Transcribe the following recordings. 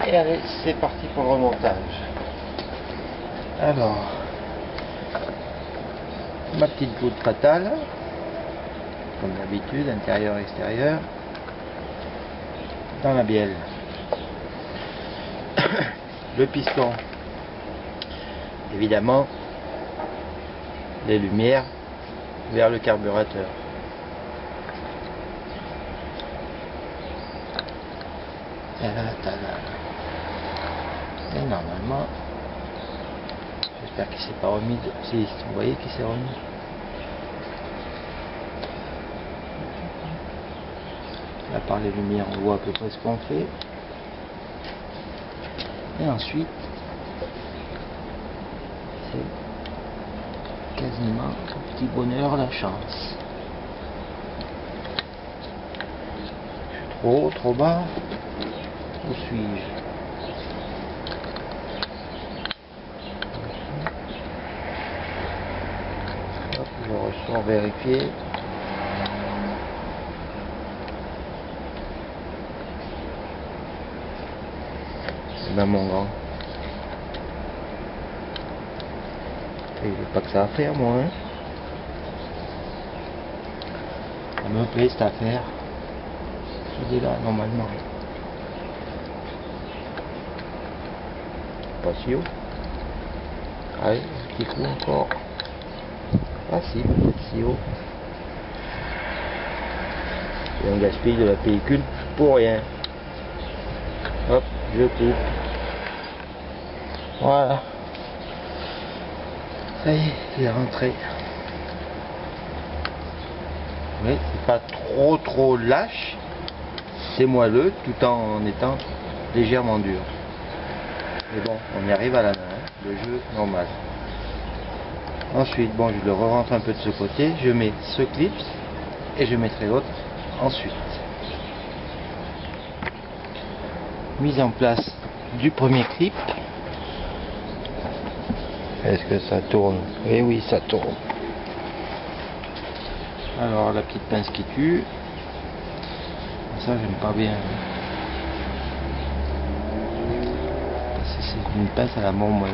Et allez, c'est parti pour le remontage. Alors, ma petite goutte fatale, comme d'habitude, intérieur-extérieur, dans la bielle. Le piston, évidemment, les lumières vers le carburateur. Et normalement, j'espère qu'il s'est pas remis. Si, vous voyez qu'il s'est remis. Là, par les lumières, on voit à peu près ce qu'on fait. Et ensuite, c'est quasiment un petit bonheur, la chance. Je suis trop bas. Où suis-je? Hop, je ressors vérifier. Dans mon grand. Il n'y a pas que ça à faire, moi. Hein. Ça me plaît cette affaire. Je là, normalement. Pas si haut. Allez, un petit coup encore. Ah si, peut-être si haut. Et on gaspille de la pellicule pour rien. Hop, je coupe. Voilà. Ça y est, il est rentré. Mais c'est pas trop lâche. C'est moelleux tout en étant légèrement dur. Mais bon, on y arrive à la main, hein, le jeu normal. Ensuite, bon, je le re-rentre un peu de ce côté, je mets ce clip et je mettrai l'autre ensuite. Mise en place du premier clip. Est-ce que ça tourne? Eh oui, ça tourne. Alors, la petite pince qui tue. Ça, j'aime pas bien. C'est une pince à la bombe.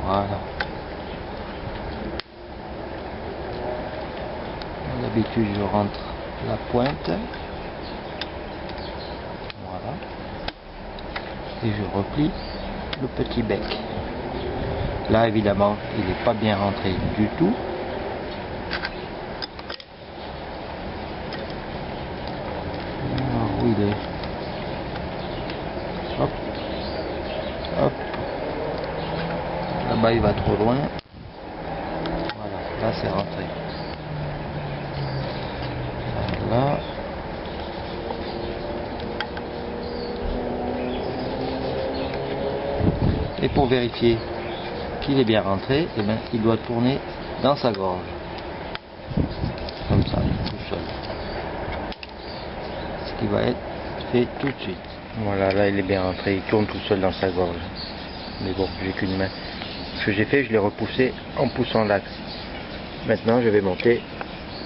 Voilà. D'habitude, je rentre la pointe. Voilà. Et je replie le petit bec. Là, évidemment, il n'est pas bien rentré du tout. Alors, où il est? Hop. Hop. Là-bas, il va trop loin. Voilà, là, c'est rentré. Là. Et pour vérifier qu'il est bien rentré, eh bien, il doit tourner dans sa gorge. Comme ça, tout seul. Ce qui va être fait tout de suite. Voilà, là il est bien rentré, il tourne tout seul dans sa gorge. Mais bon, j'ai qu'une main. Ce que j'ai fait, je l'ai repoussé en poussant l'axe. Maintenant, je vais monter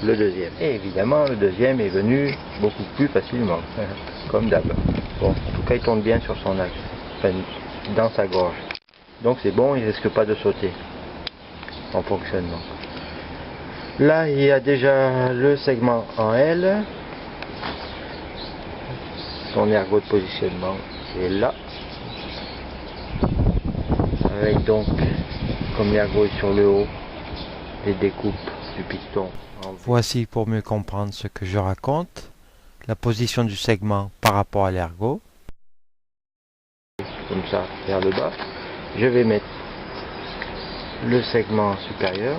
le deuxième. Et évidemment, le deuxième est venu beaucoup plus facilement, comme d'hab. Bon, en tout cas, il tourne bien sur son axe, enfin, dans sa gorge. Donc c'est bon, il risque pas de sauter en fonctionnement. Là, il y a déjà le segment en L. Son ergot de positionnement est là. Avec donc, comme l'ergot est sur le haut, les découpes du piston. Voici, pour mieux comprendre ce que je raconte, la position du segment par rapport à l'ergot. Comme ça, vers le bas. Je vais mettre le segment supérieur.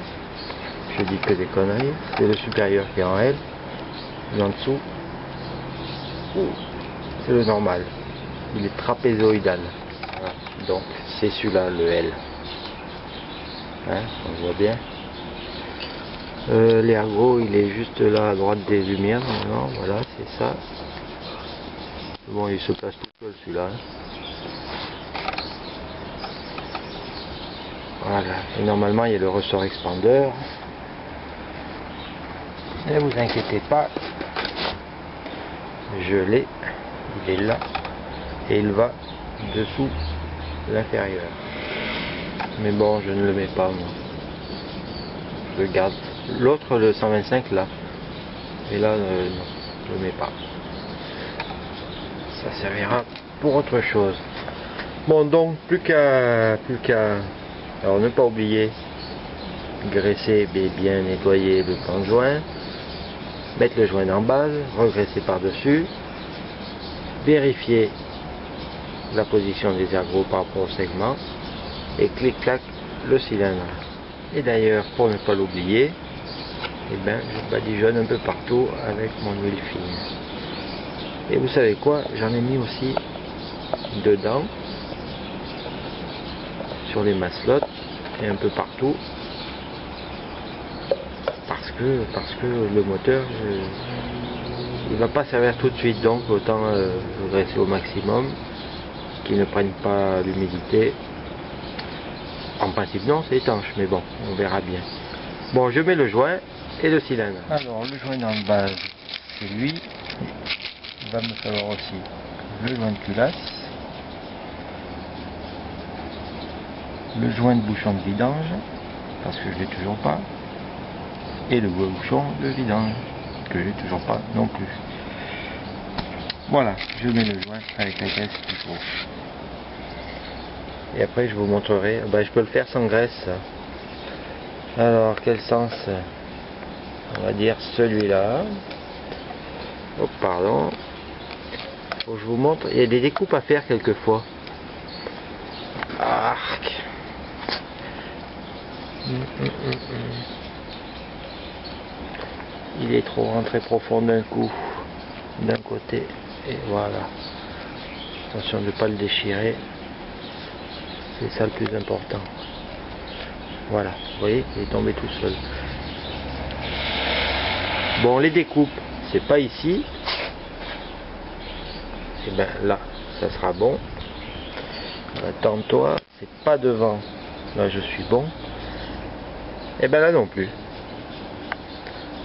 Je dis que des conneries. C'est le supérieur qui est en L. Et en dessous, c'est le normal. Il est trapézoïdal. Voilà. Donc, c'est celui-là, le L. Hein, on voit bien. L'ergot, il est juste là à droite des lumières. Non, voilà, c'est ça. Bon, il se place tout seul, celui-là. Voilà. Et normalement, il y a le ressort expandeur. Ne vous inquiétez pas. Je l'ai. Il est là. et il va dessous l'inférieur. Mais bon, je ne le mets pas moi. Je garde l'autre, le 125 là, et là non, je le mets pas. Ça servira pour autre chose. Bon, donc plus qu'à alors ne pas oublier graisser et bien nettoyer le plan de joint, mettre le joint en base, regresser par dessus, vérifier la position des ergots par rapport au segment et clic-clac le cylindre. Et d'ailleurs, pour ne pas l'oublier, eh ben, je badigeonne un peu partout avec mon huile fine. Et vous savez quoi, j'en ai mis aussi dedans, sur les maslottes et un peu partout, parce que le moteur il va pas servir tout de suite, donc autant graisser au maximum, qu'il ne prenne pas l'humidité. En principe non, c'est étanche, mais bon, on verra bien. Bon, je mets le joint et le cylindre. Alors le joint en base, c'est lui. Il va me falloir aussi le joint de culasse, le joint de bouchon de vidange, parce que je l'ai toujours pas, et le bouchon de vidange, que j'ai toujours pas non plus. Voilà, je mets le joint avec la graisse qu'il faut. Et après je vous montrerai, je peux le faire sans graisse. Alors quel sens? On va dire celui-là. Oh pardon. Faut que je vous montre, il y a des découpes à faire quelquefois. Arc. Il est trop rentré profond d'un coup, d'un côté, et voilà. Attention de ne pas le déchirer, c'est ça le plus important. Voilà, vous voyez, il est tombé tout seul. Bon, les découpes, c'est pas ici. Et bien là, ça sera bon. Attends-toi, c'est pas devant. Là, je suis bon. Et bien là non plus.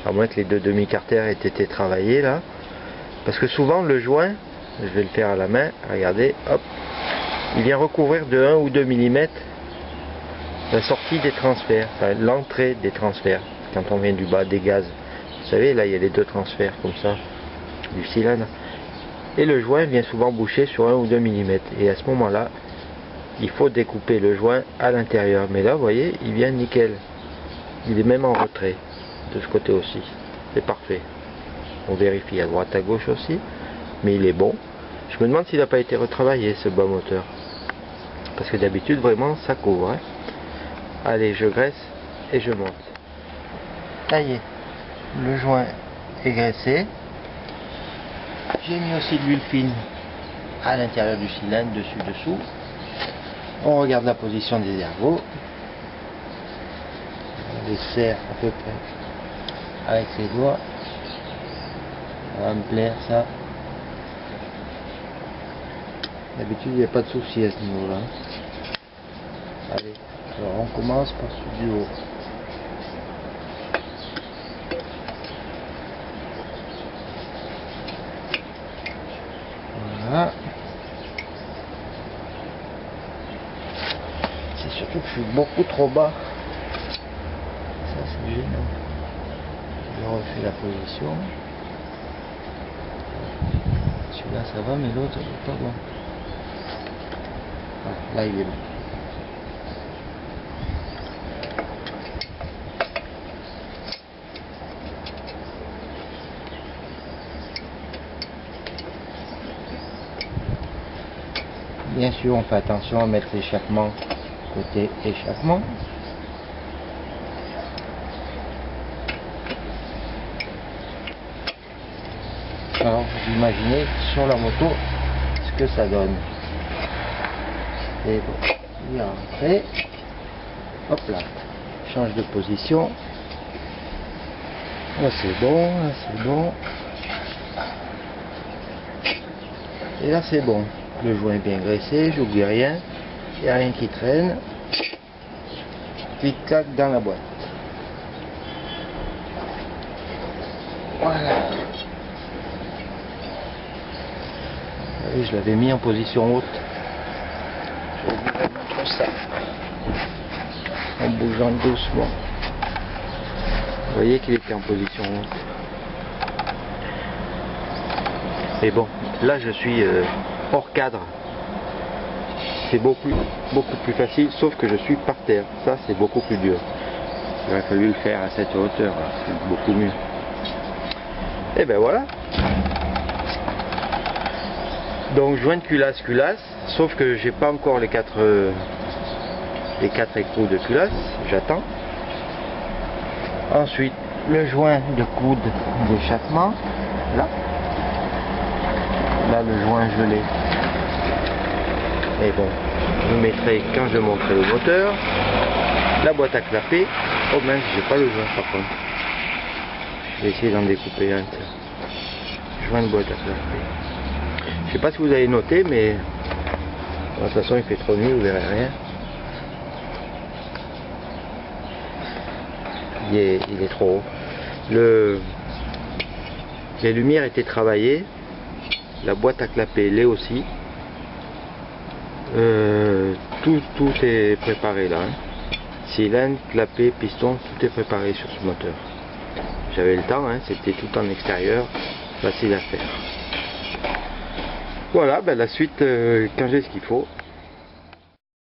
À moins que les deux demi-carters aient été travaillés là. Parce que souvent le joint, je vais le faire à la main, regardez, hop, il vient recouvrir de 1 ou 2 mm la sortie des transferts, enfin, l'entrée des transferts, quand on vient du bas des gaz. Vous savez, là il y a les deux transferts comme ça, du cylindre. Et le joint vient souvent boucher sur 1 ou 2 mm. Et à ce moment-là, il faut découper le joint à l'intérieur. Mais là, vous voyez, il vient nickel. Il est même en retrait. De ce côté aussi. C'est parfait. On vérifie à droite à gauche aussi. Mais il est bon. Je me demande s'il n'a pas été retravaillé ce bas moteur. Parce que d'habitude, vraiment, ça couvre. Hein. Allez, je graisse et je monte. Ça y est. Le joint est graissé. J'ai mis aussi de l'huile fine à l'intérieur du cylindre, dessus-dessous. On regarde la position des ergots. On les serre à peu près avec ses doigts. Ça va me plaire ça. D'habitude il n'y a pas de souci à ce niveau-là. Allez, alors on commence par celui du haut. Voilà. C'est surtout que je suis beaucoup trop bas. Ça c'est gênant. Je refais la position. Celui-là ça va, mais l'autre il est pas bon. Voilà, là il est bon. Bien sûr, on fait attention à mettre l'échappement côté échappement. Alors, vous imaginez sur la moto ce que ça donne. Et bon, il est rentré. Hop là, change de position. Là c'est bon, là c'est bon. Et là c'est bon. Le joint est bien graissé, j'oublie rien, il n'y a rien qui traîne. Clic-clac dans la boîte. Voilà. Et je l'avais mis en position haute. Je vous montre ça. En bougeant doucement. Vous voyez qu'il était en position haute. Et bon, là je suis hors cadre. C'est beaucoup plus facile, sauf que je suis par terre. Ça c'est beaucoup plus dur. Il aurait fallu le faire à cette hauteur, c'est beaucoup mieux. Et ben voilà. Donc joint de culasse, sauf que j'ai pas encore les quatre écrous de culasse, j'attends. Ensuite le joint de coude d'échappement, là le joint je l'ai. Et bon, je vous mettrai quand je montrerai le moteur, la boîte à clapper. Oh mince, j'ai pas le joint par contre. Je vais essayer d'en découper un. Joint de boîte à clapper. Je sais pas si vous avez noté, mais de toute façon il fait trop nuit, vous verrez rien. Il est trop haut. Les lumières étaient travaillées. La boîte à clapper l'est aussi. Tout est préparé là. Cylindre, clapet, piston, tout est préparé sur ce moteur. J'avais le temps, hein, c'était tout en extérieur, facile à faire. Voilà, ben la suite quand j'ai ce qu'il faut.